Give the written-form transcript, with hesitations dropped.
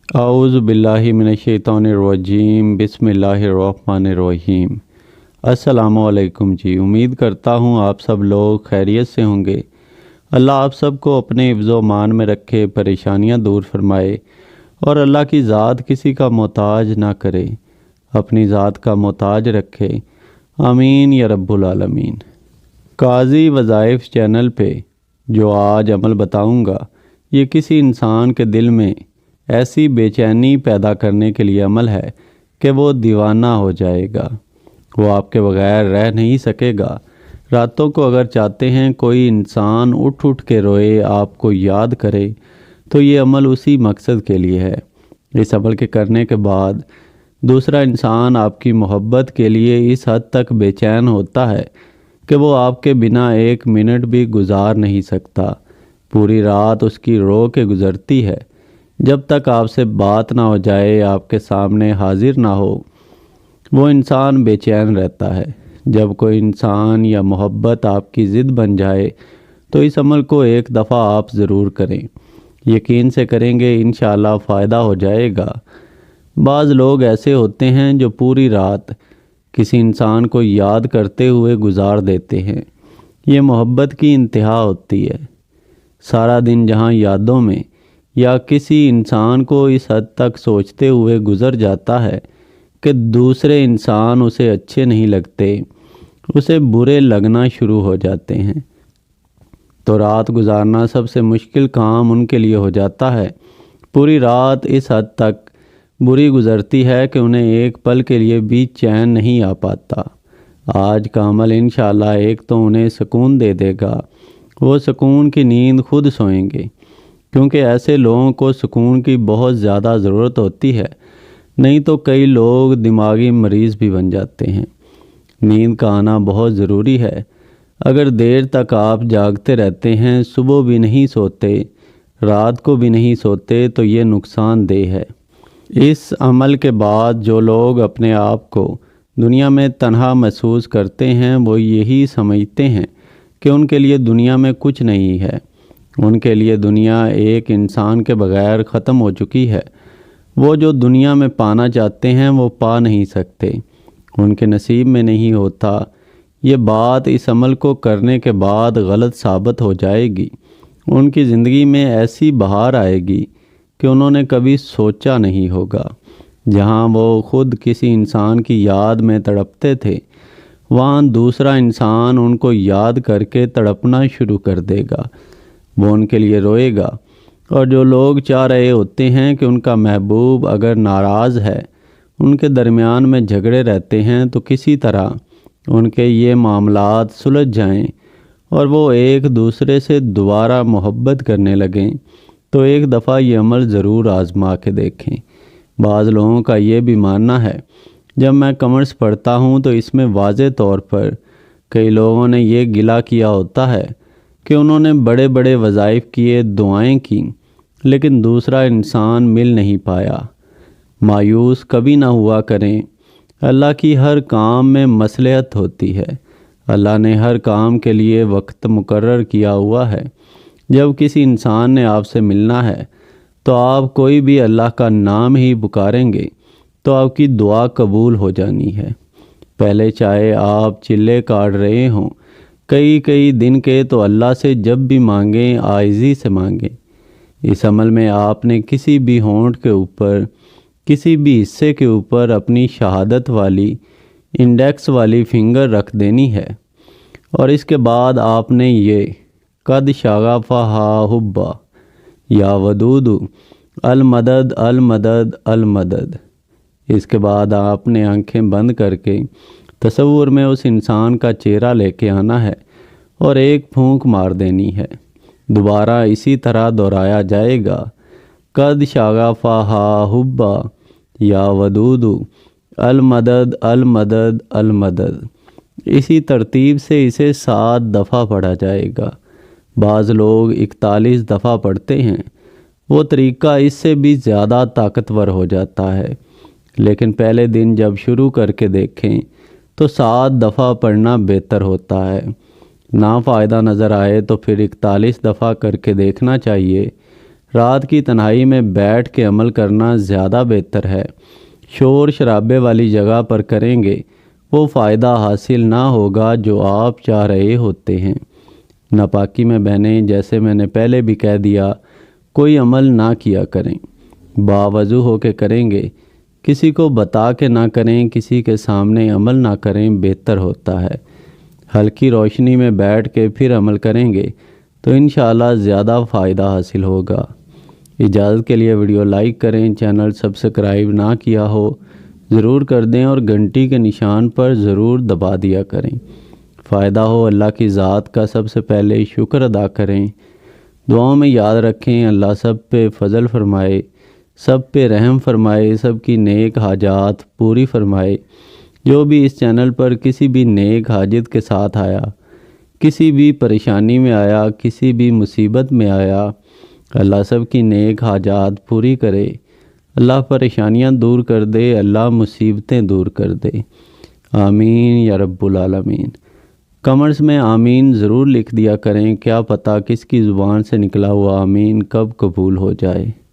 اعوذ باللہ من الشیطان الرجیم بسم اللہ الرحمن الرحیم۔ السلام علیکم جی، امید کرتا ہوں آپ سب لوگ خیریت سے ہوں گے۔ اللہ آپ سب کو اپنے حفظ و امان میں رکھے، پریشانیاں دور فرمائے اور اللہ کی ذات کسی کا محتاج نہ کرے، اپنی ذات کا محتاج رکھے، آمین یا رب العالمین۔ قاضی وظائف چینل پہ جو آج عمل بتاؤں گا، یہ کسی انسان کے دل میں ایسی بے چینی پیدا کرنے کے لیے عمل ہے کہ وہ دیوانہ ہو جائے گا، وہ آپ کے بغیر رہ نہیں سکے گا۔ راتوں کو اگر چاہتے ہیں کوئی انسان اٹھ اٹھ کے روئے، آپ کو یاد کرے، تو یہ عمل اسی مقصد کے لیے ہے۔ اس عمل کے کرنے کے بعد دوسرا انسان آپ کی محبت کے لیے اس حد تک بے چین ہوتا ہے کہ وہ آپ کے بنا ایک منٹ بھی گزار نہیں سکتا۔ پوری رات اس کی رو کے گزرتی ہے، جب تک آپ سے بات نہ ہو جائے، آپ کے سامنے حاضر نہ ہو، وہ انسان بے چین رہتا ہے۔ جب کوئی انسان یا محبت آپ کی ضد بن جائے تو اس عمل کو ایک دفعہ آپ ضرور کریں، یقین سے کریں گے، انشاءاللہ فائدہ ہو جائے گا۔ بعض لوگ ایسے ہوتے ہیں جو پوری رات کسی انسان کو یاد کرتے ہوئے گزار دیتے ہیں، یہ محبت کی انتہا ہوتی ہے۔ سارا دن جہاں یادوں میں یا کسی انسان کو اس حد تک سوچتے ہوئے گزر جاتا ہے کہ دوسرے انسان اسے اچھے نہیں لگتے، اسے برے لگنا شروع ہو جاتے ہیں، تو رات گزارنا سب سے مشکل کام ان کے لیے ہو جاتا ہے۔ پوری رات اس حد تک بری گزرتی ہے کہ انہیں ایک پل کے لیے بھی چین نہیں آ پاتا۔ آج کا عمل انشاءاللہ ایک تو انہیں سکون دے دے گا، وہ سکون کی نیند خود سوئیں گے، کیونکہ ایسے لوگوں کو سکون کی بہت زیادہ ضرورت ہوتی ہے، نہیں تو کئی لوگ دماغی مریض بھی بن جاتے ہیں۔ نیند کا آنا بہت ضروری ہے۔ اگر دیر تک آپ جاگتے رہتے ہیں، صبح بھی نہیں سوتے، رات کو بھی نہیں سوتے، تو یہ نقصان دہ ہے۔ اس عمل کے بعد جو لوگ اپنے آپ کو دنیا میں تنہا محسوس کرتے ہیں، وہ یہی سمجھتے ہیں کہ ان کے لیے دنیا میں کچھ نہیں ہے، ان کے لیے دنیا ایک انسان کے بغیر ختم ہو چکی ہے۔ وہ جو دنیا میں پانا چاہتے ہیں وہ پا نہیں سکتے، ان کے نصیب میں نہیں ہوتا۔ یہ بات اس عمل کو کرنے کے بعد غلط ثابت ہو جائے گی، ان کی زندگی میں ایسی بہار آئے گی کہ انہوں نے کبھی سوچا نہیں ہوگا۔ جہاں وہ خود کسی انسان کی یاد میں تڑپتے تھے، وہاں دوسرا انسان ان کو یاد کر کے تڑپنا شروع کر دے گا، وہ ان کے لیے روئے گا۔ اور جو لوگ چاہ رہے ہوتے ہیں کہ ان کا محبوب اگر ناراض ہے، ان کے درمیان میں جھگڑے رہتے ہیں، تو کسی طرح ان کے یہ معاملات سلجھ جائیں اور وہ ایک دوسرے سے دوبارہ محبت کرنے لگیں، تو ایک دفعہ یہ عمل ضرور آزما کے دیکھیں۔ بعض لوگوں کا یہ بھی ماننا ہے، جب میں کمنٹس پڑھتا ہوں تو اس میں واضح طور پر کئی لوگوں نے یہ گلہ کیا ہوتا ہے کہ انہوں نے بڑے بڑے وظائف کیے، دعائیں کیں، لیکن دوسرا انسان مل نہیں پایا۔ مایوس کبھی نہ ہوا کریں، اللہ کی ہر کام میں مصلحت ہوتی ہے، اللہ نے ہر کام کے لیے وقت مقرر کیا ہوا ہے۔ جب کسی انسان نے آپ سے ملنا ہے تو آپ کوئی بھی اللہ کا نام ہی پکاریں گے تو آپ کی دعا قبول ہو جانی ہے۔ پہلے چاہے آپ چلے کاٹ رہے ہوں کئی دن کے، تو اللہ سے جب بھی مانگیں عاجزی سے مانگیں۔ اس عمل میں آپ نے کسی بھی ہونٹ کے اوپر، کسی بھی حصے کے اوپر اپنی شہادت والی انڈیکس والی فنگر رکھ دینی ہے، اور اس کے بعد آپ نے یہ قد شغفہا حبا یا ودود المدد المدد المدد، اس کے بعد آپ نے آنکھیں بند کر کے تصور میں اس انسان کا چہرہ لے کے آنا ہے اور ایک پھونک مار دینی ہے۔ دوبارہ اسی طرح دہرایا جائے گا، قد شغفہا حبا یا ودود المدد المدد المدد۔ اسی ترتیب سے اسے 7 دفعہ پڑھا جائے گا۔ بعض لوگ 41 دفعہ پڑھتے ہیں، وہ طریقہ اس سے بھی زیادہ طاقتور ہو جاتا ہے، لیکن پہلے دن جب شروع کر کے دیکھیں تو 7 دفعہ پڑھنا بہتر ہوتا ہے۔ نہ فائدہ نظر آئے تو پھر 41 دفعہ کر کے دیکھنا چاہیے۔ رات کی تنہائی میں بیٹھ کے عمل کرنا زیادہ بہتر ہے۔ شور شرابے والی جگہ پر کریں گے وہ فائدہ حاصل نہ ہوگا جو آپ چاہ رہے ہوتے ہیں۔ ناپاکی میں بہنیں، جیسے میں نے پہلے بھی کہہ دیا، کوئی عمل نہ کیا کریں۔ باوضو ہو کے کریں گے، کسی کو بتا کے نہ کریں، کسی کے سامنے عمل نہ کریں، بہتر ہوتا ہے۔ ہلکی روشنی میں بیٹھ کے پھر عمل کریں گے تو انشاءاللہ زیادہ فائدہ حاصل ہوگا۔ اجازت کے لیے ویڈیو لائک کریں، چینل سبسکرائب نہ کیا ہو ضرور کر دیں اور گھنٹی کے نشان پر ضرور دبا دیا کریں۔ فائدہ ہو اللہ کی ذات کا سب سے پہلے شکر ادا کریں۔ دعاؤں میں یاد رکھیں اللہ سب پہ فضل فرمائے، سب پہ رحم فرمائے، سب کی نیک حاجات پوری فرمائے۔ جو بھی اس چینل پر کسی بھی نیک حاجت کے ساتھ آیا، کسی بھی پریشانی میں آیا، کسی بھی مصیبت میں آیا، اللہ سب کی نیک حاجات پوری کرے، اللہ پریشانیاں دور کر دے، اللہ مصیبتیں دور کر دے۔ آمین یا رب العالمین۔ کمنٹس میں آمین ضرور لکھ دیا کریں، کیا پتہ کس کی زبان سے نکلا ہوا آمین کب قبول ہو جائے۔